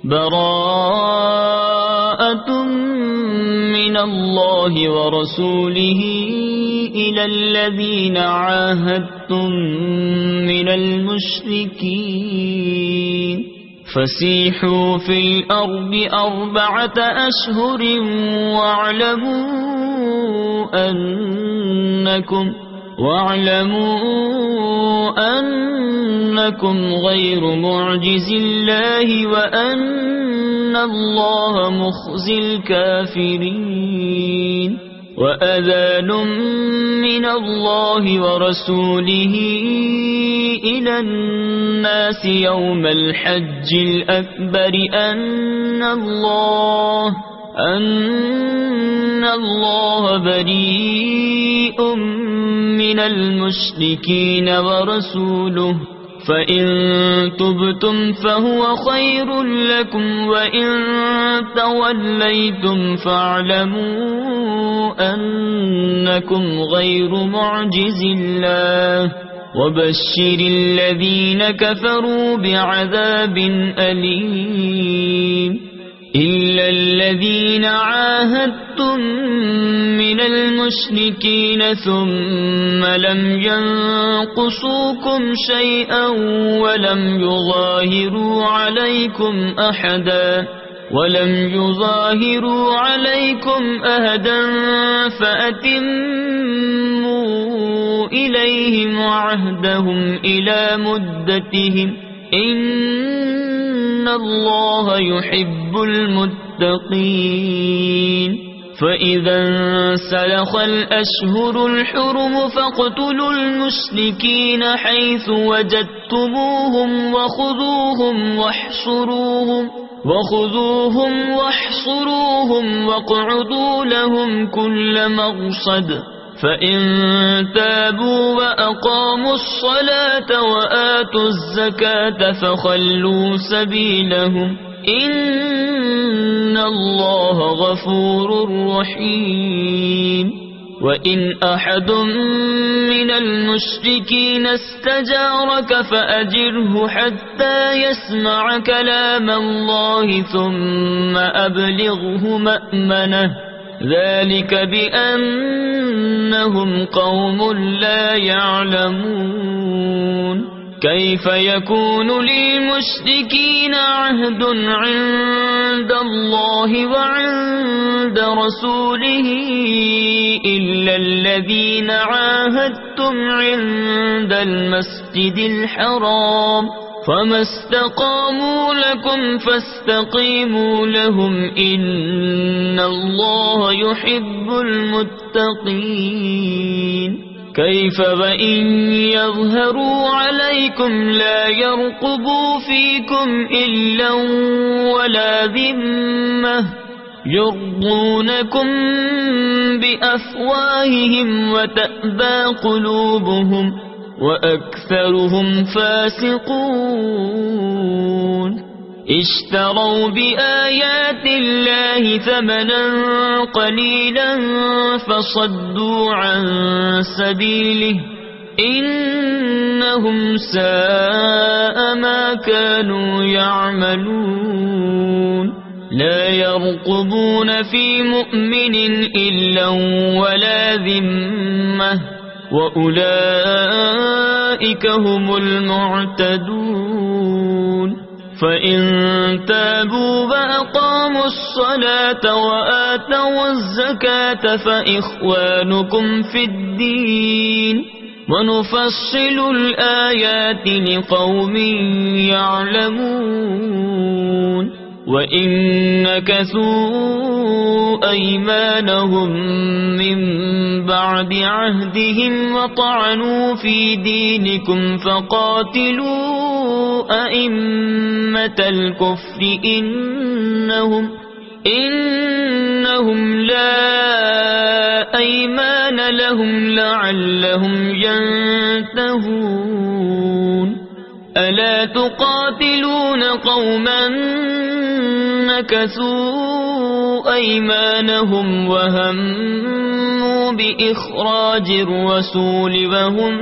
براءة من الله ورسوله إلى الذين عاهدتم من المشركين فسيحوا في الأرض 4 أشهر واعلموا أنكم غير معجز الله وأن الله مخزي الكافرين وأذان من الله ورسوله إلى الناس يوم الحج الأكبر أن الله بريء من المشركين ورسوله فإن تبتم فهو خير لكم وإن توليتم فاعلموا أنكم غير معجز الله وبشر الذين كفروا بعذاب أليم إلا الذين عاهدتم من المشركين ثم لم ينقصوكم شيئا ولم يظاهروا عليكم أحدا فأتموا إليهم عهدهم إلى مدتهم إن الله يحب المتقين فإذا انسلخ الأشهر الحرم فاقتلوا المشركين حيث وجدتموهم وخذوهم واقعدوا لهم كل مرصد فإن تابوا وأقاموا الصلاة وآتوا الزكاة فخلوا سبيلهم إن الله غفور رحيم وإن أحد من المشركين استجارك فأجره حتى يسمع كلام الله ثم أبلغه مأمنه ذلك بأنهم قوم لا يعلمون كيف يكون للمشركين عهد عند الله وعند رسوله إلا الذين عاهدتم عند المسجد الحرام فما استقاموا لكم فاستقيموا لهم إن الله يحب المتقين كيف وإن يظهروا عليكم لا يرقبوا فيكم إلا ولا ذمة يرضونكم بأفواههم وتأبى قلوبهم وأكثرهم فاسقون اشتروا بآيات الله ثمنا قليلا فصدوا عن سبيله إنهم ساء ما كانوا يعملون لا يرقبون في مؤمن إلا ولا ذمة وأولئك هم المعتدون فإن تابوا وأقاموا الصلاة وآتوا الزكاة فإخوانكم في الدين ونفصل الآيات لقوم يعلمون وإن نكثوا أيمانهم من بعد عهدهم وطعنوا في دينكم فقاتلوا أئمة الكفر إنهم لا أيمان لهم لعلهم ينتهون ألا تقاتلون قوما نكثوا أيمانهم وهموا بإخراج الرسول وهم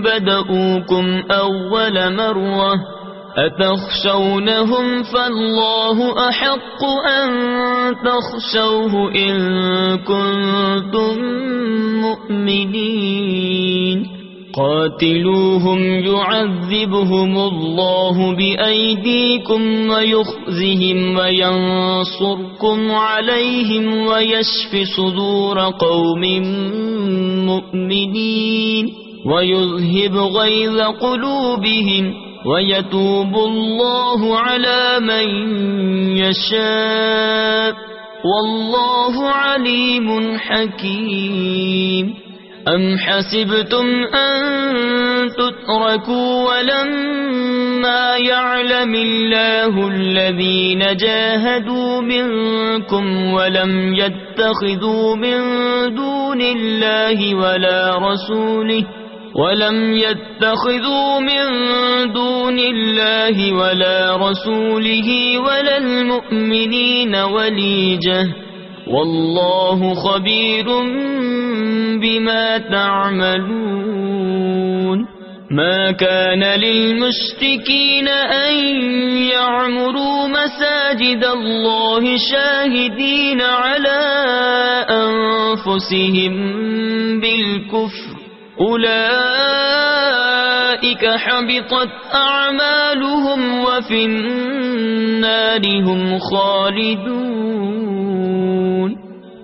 بدؤوكم أول مرة أتخشونهم فالله أحق أن تخشوه إن كنتم مؤمنين قاتلوهم يعذبهم الله بأيديكم ويخزهم وينصركم عليهم ويشف صدور قوم مؤمنين ويذهب غيظ قلوبهم ويتوب الله على من يشاء والله عليم حكيم أم حسبتم أن تتركوا ولما يعلم الله الذين جاهدوا منكم ولم يتخذوا من دون الله ولا رسوله ولا المؤمنين وليجة والله خبير بما تعملون ما كان للمشركين أن يعمروا مساجد الله شاهدين على أنفسهم بالكفر أولئك حبطت أعمالهم وفي النار هم خالدون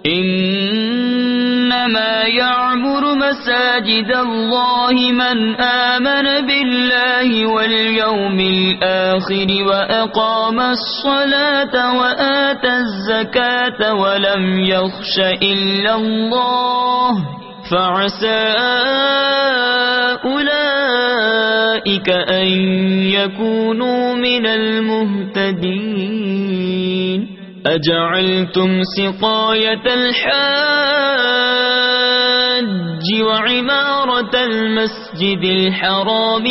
إنما يعمر مساجد الله من آمن بالله واليوم الآخر وأقام الصلاة وآتى الزكاة ولم يخش إلا الله فعسى أولئك أن يكونوا من المهتدين أجعلتم سقاية الحاج وعمارة المسجد الحرام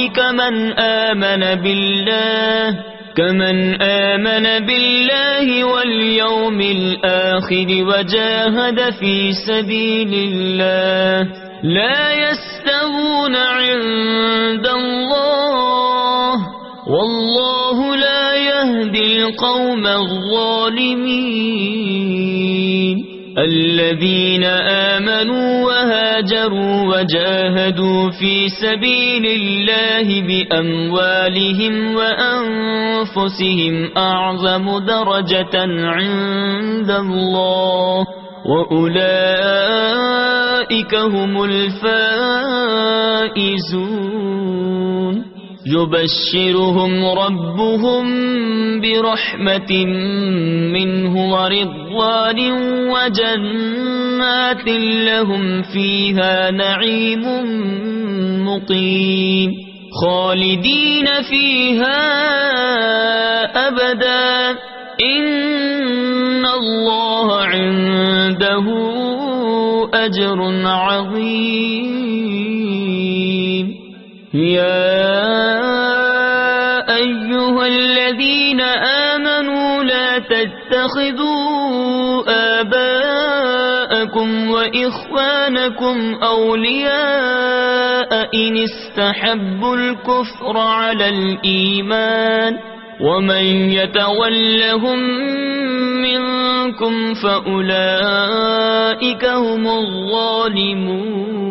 كمن آمن بالله واليوم الآخر وجاهد في سبيل الله لا يستوون عند الله والله لا يهدي القوم الظالمين الذين آمنوا وهاجروا وجاهدوا في سبيل الله بأموالهم وأنفسهم أعظم درجة عند الله وأولئك هم الفائزون يبشرهم ربهم برحمة منه ورضوان وجنات لهم فيها نعيم مقيم خالدين فيها أبدا إن الله عنده أجر عظيم يا أيها الذين آمنوا لا تتخذوا آباءكم وإخوانكم أولياء إن استحبوا الكفر على الإيمان ومن يتولهم منكم فأولئك هم الظالمون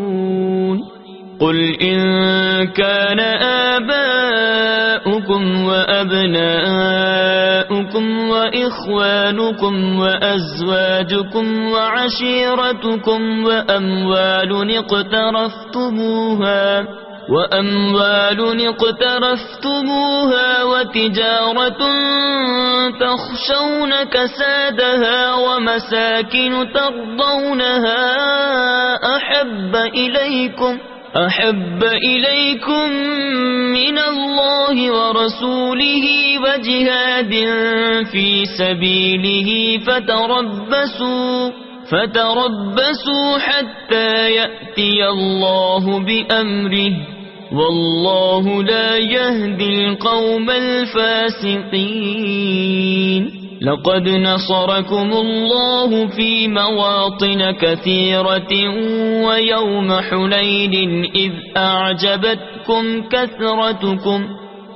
قل إن كان آباؤكم وأبناؤكم وإخوانكم وأزواجكم وعشيرتكم وأموال اقترفتموها وتجارة تخشون كسادها ومساكن ترضونها أحب إليكم من الله ورسوله وجهاد في سبيله فتربصوا حتى يأتي الله بأمره والله لا يهدي القوم الفاسقين لقد نصركم الله في مواطن كثيرة ويوم حنين إذ أعجبتكم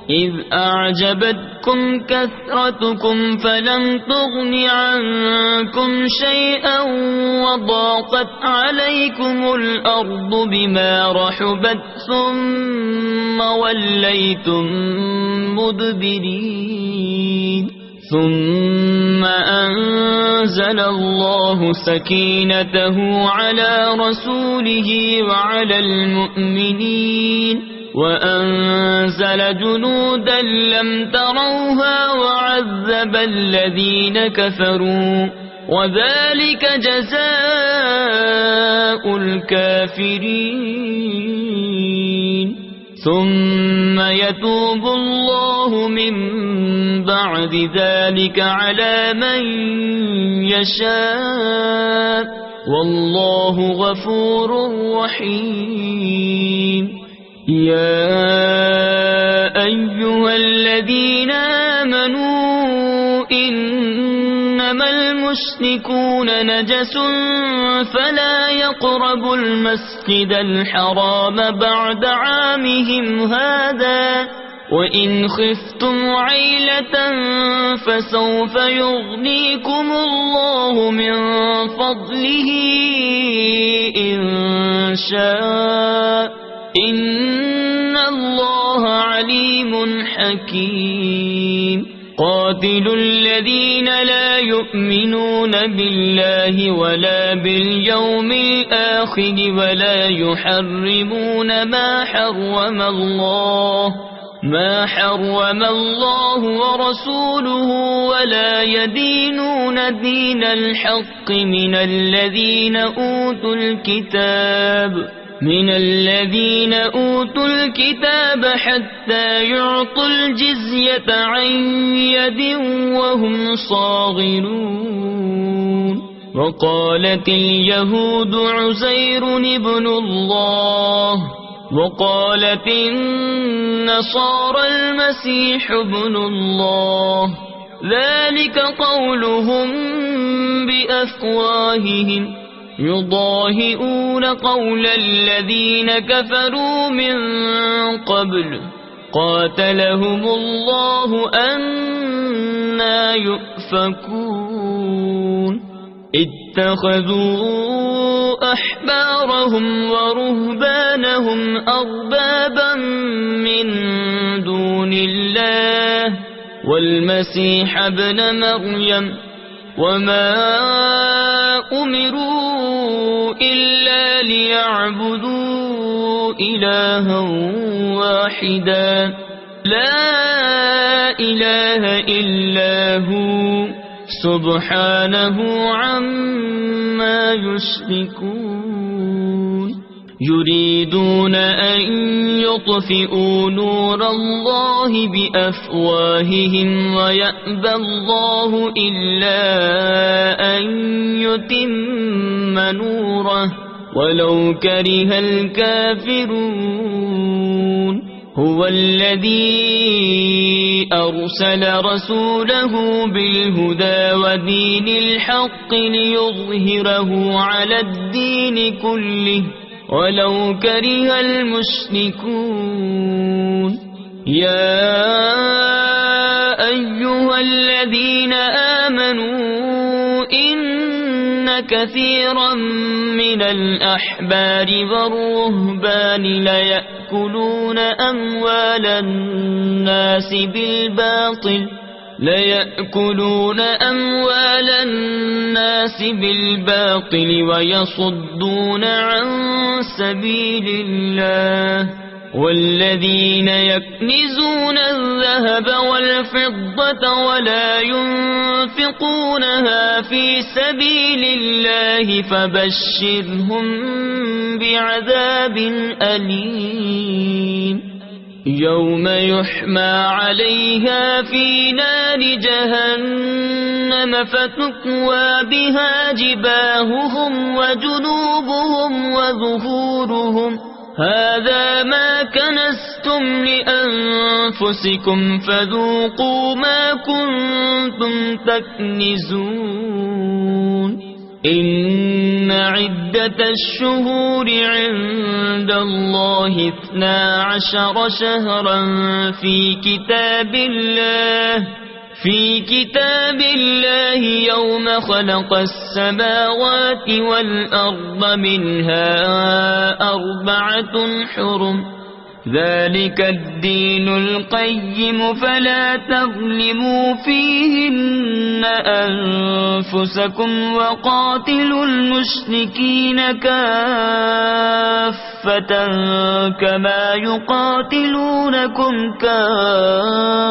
إذ أعجبتكم كثرتكم فلم تغن عنكم شيئا وضاقت عليكم الأرض بما رحبت ثم وليتم مدبرين ثم أنزل الله سكينته على رسوله وعلى المؤمنين وأنزل جنودا لم تروها وعذب الذين كفروا وذلك جزاء الكافرين ثم يتوب الله من بعد ذلك على من يشاء والله غفور رحيم يا أيها الذين آمنوا إنما المشركون نجس فلا يقربوا المسجد الحرام بعد عامهم هذا وإن خفتم عيلة فسوف يغنيكم الله من فضله إن شاء إن الله عليم حكيم قاتلوا الذين لا يؤمنون بالله ولا باليوم الآخر ولا يحرمون ما حرم الله ورسوله ولا يدينون دين الحق من الذين أوتوا الكتاب حتى يعطوا الجزية عن يد وهم صاغرون وقالت اليهود عزير ابن الله وقالت النصارى المسيح ابن الله ذلك قولهم بأفواههم يضاهئون قول الذين كفروا من قبل قاتلهم الله أنى يؤفكون اتخذوا أحبارهم ورهبانهم أربابا من دون الله والمسيح ابن مريم وما أمروا إلا ليعبدوا إلها واحدا لا إله إلا هو سبحانه عما يشركون يريدون أن يطفئوا نور الله بأفواههم ويأبى الله إلا أن يتم نوره ولو كره الكافرون هو الذي أرسل رسوله بالهدى ودين الحق ليظهره على الدين كله ولو كره المشركون يا أيها الذين آمنوا إن كثيرا من الأحبار والرهبان ليأكلون أموال الناس بالباطل ويصدون عن سبيل الله والذين يكنزون الذهب والفضة ولا ينفقونها في سبيل الله فبشرهم بعذاب أليم يوم يحمى عليها في نار جهنم فتكوى بها جباههم وجنوبهم وظهورهم هذا ما كنزتم لأنفسكم فذوقوا ما كنتم تكنزون إن عدة الشهور عند الله 12 شهرا في كتاب الله يوم خلق السماوات والأرض منها 4 حرم ذلك الدين القيم فلا تظلموا فيهن أنفسكم وقاتلوا المشركين كافة كما يقاتلونكم كافة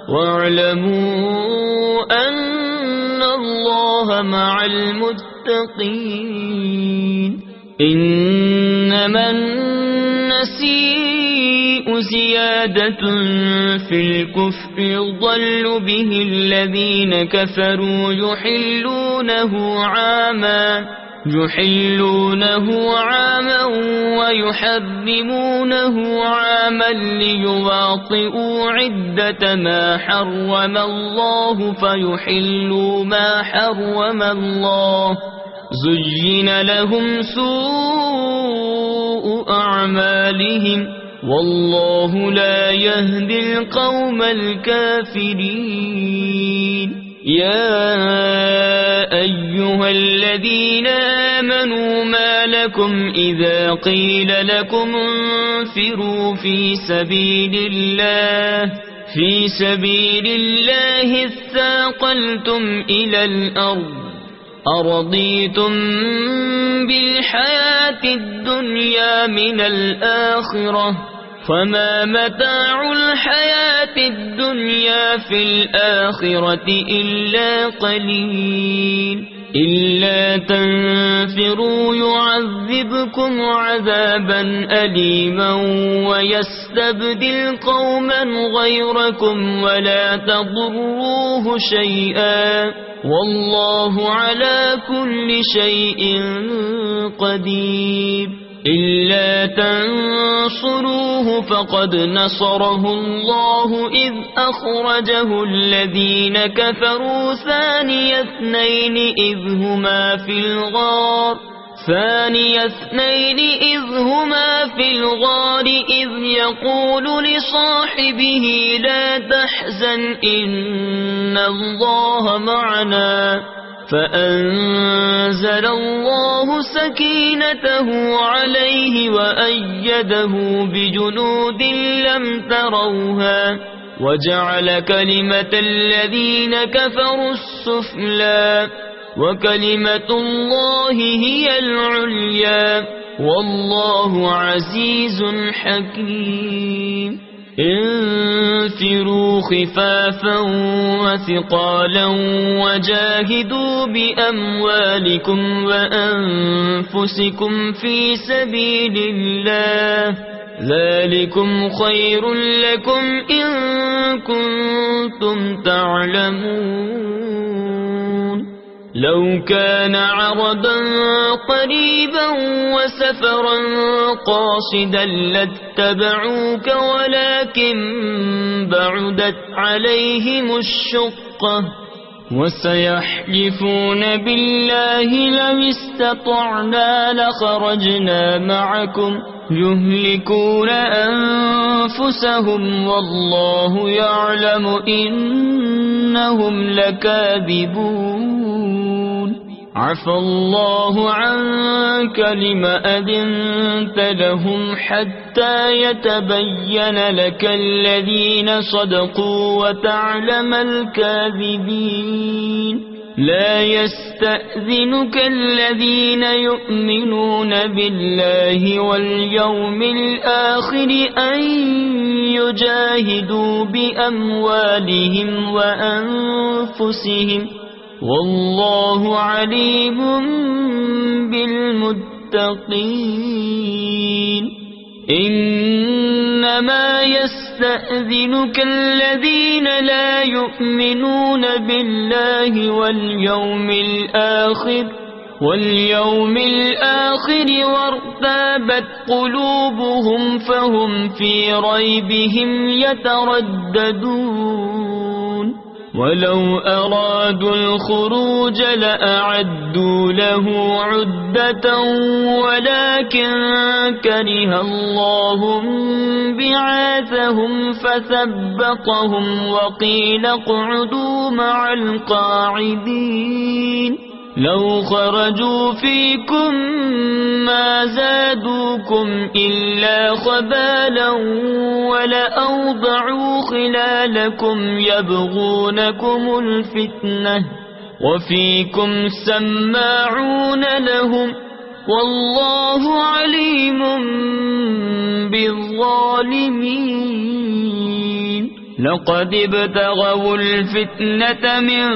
واعلموا أن الله مع المتقين إنما النسيء زيادة في الكفر يضل به الذين كفروا يحلونه عاما ويحرمونه عاما ليواطئوا عدة ما حرم الله فيحلوا ما حرم الله زين لهم سوء أعمالهم والله لا يهدي القوم الكافرين يا أيها الذين آمنوا ما لكم إذا قيل لكم انفروا في سبيل الله اثاقلتم إلى الأرض أرضيتم بالحياة الدنيا من الآخرة فما متاع الحياة الدنيا في الآخرة إلا قليل إلا تنفروا يعذبكم عذابا أليما ويستبدل قوما غيركم ولا تضروه شيئا والله على كل شيء قدير إلا تنصروه فقد نصره الله إذ أخرجه الذين كفروا ثاني اثنين إذ هما في الغار إذ يقول لصاحبه لا تحزن إن الله معنا فأنزل الله سكينته عليه وأيده بجنود لم تروها وجعل كلمة الذين كفروا السفلى وكلمة الله هي العليا والله عزيز حكيم انفروا خفافا وثقالا وجاهدوا بأموالكم وأنفسكم في سبيل الله ذلكم خير لكم إن كنتم تعلمون لو كان عرضا قريبا وسفرا قاصدا لاتبعوك ولكن بعدت عليهم الشقة وسيحلفون بالله لو استطعنا لخرجنا معكم يهلكون أنفسهم والله يعلم إنهم لكاذبون عفى الله عنك لم أذنت لهم حتى يتبين لك الذين صدقوا وتعلم الكاذبين لا يستأذنك الذين يؤمنون بالله واليوم الآخر أن يجاهدوا بأموالهم وأنفسهم والله عليم بالمتقين إنما يستأذنك الذين لا يؤمنون بالله واليوم الآخر وارتابت قلوبهم فهم في ريبهم يترددون ولو أرادوا الخروج لأعدوا له عدة ولكن كره الله بعاثهم فثبطهم وقيل اقعدوا مع القاعدين لو خرجوا فيكم ما زادوكم إلا خبالا ولأوضعوا خلالكم يبغونكم الفتنة وفيكم سماعون لهم والله عليم بالظالمين لقد ابتغوا الفتنة من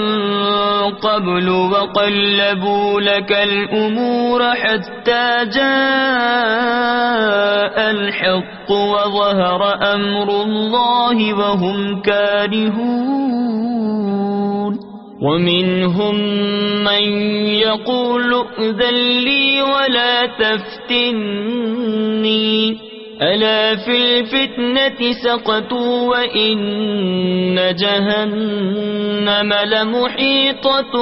قبل وقلبوا لك الأمور حتى جاء الحق وظهر أمر الله وهم كارهون ومنهم من يقول ائذن لي ولا تفتني ألا في الفتنة سقطوا وإن جهنم لمحيطة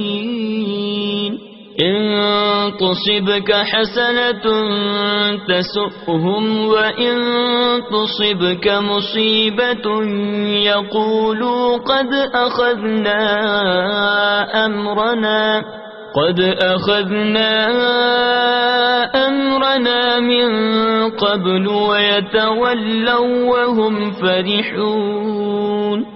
بالكافرين إن تصبك حسنة تسؤهم وإن تصبك مصيبة يقولوا قد أخذنا أمرنا من قبل ويتولوا وهم فرحون